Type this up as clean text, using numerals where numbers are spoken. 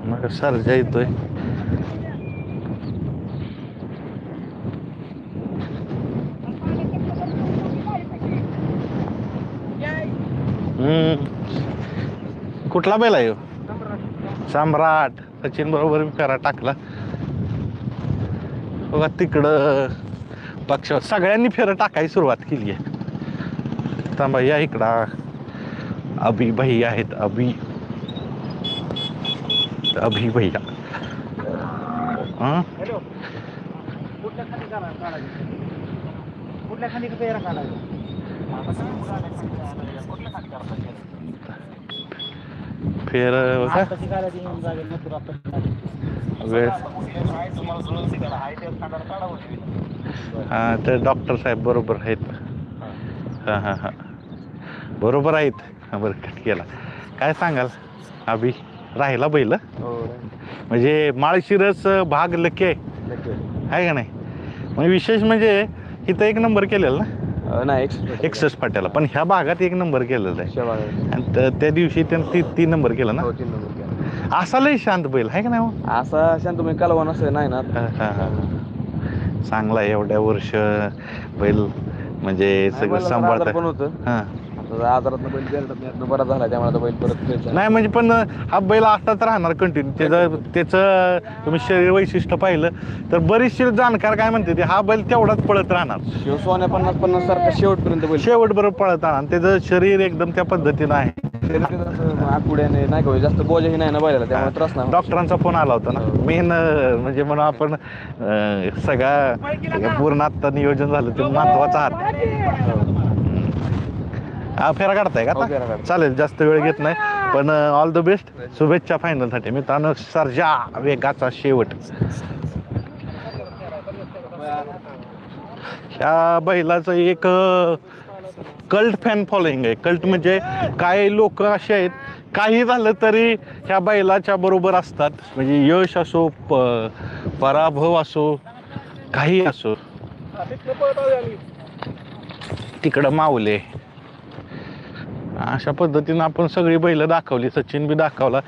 मग सरजा येतोय. कुठला बैल आहे ह्यो? सम्राट. सचिन बरोबर फेरा टाकला बघा तिकडं. पक्ष सगळ्यांनी फेरं टाकायची सुरुवात केली आहे. थांबा या इकडं. अभि भाई आहेत. अभि भैया. फेर वेळ. हा ते डॉक्टर साहेब बरोबर आहेत. हां हां हां बरोबर आहेत. बरं कट केला. काय सांगाल अभि? राहिला बैल म्हणजे माळशिरस भाग लके आहे का नाही? म्हणजे विशेष म्हणजे इथं एक नंबर केलेला ना? नाही 61 फाट्याला. पण ह्या भागात एक नंबर केलेला आहे. आणि त्या दिवशी त्यानं 3 नंबर केला ना? 3 नंबर केला. असा लय शांत बैल आहे का नाही? असा शांत तुम्ही कालवण असं नाही ना. चांगला एवढ्या वर्ष बैल म्हणजे सगळं सांभाळत पण होतं. हां आजारात बैल बरा झाला त्यामुळे बैल परत नाही म्हणजे पण हा बैल असाच राहणार कंटिन्यू. त्याचं तुम्ही शरीर वैशिष्ट्य पाहिलं तर बरीचशी जाणकार काय म्हणते हा बैल तेवढाच पळत राहणार. शिवसोन्या 50-50 सारखा शेवटपर्यंत बैल शेवट बरोबर पळत राहणार. त्याचं शरीर एकदम त्या पद्धतीनं आहे. आकुड्याने नाही का जास्त बोजही नाही ना बैलाला त्यामुळे त्रास नाही. डॉक्टरांचा फोन आला होता ना मेन म्हणजे म्हणून आपण सगळा पूर्ण आता नियोजन झालं ते महत्वाचा हात. हा फेरा काढताय का आता? चालेल जास्त वेळ घेत नाही पण ऑल द बेस्ट. शुभेच्छा फायनलसाठी मित्रांनो. सर्जा वेगाचा शेवट. ह्या बैलाचं एक कल्ट फॅन फॉलोइंग आहे. कल्ट म्हणजे काही लोक असे आहेत काही झालं तरी ह्या बैलाच्या बरोबर असतात. म्हणजे यश असो पराभव असो काही असो. तिकडं मावले. अशा पद्धतीनं आपण सगळी बैल दाखवली. सचिन बी दाखवला.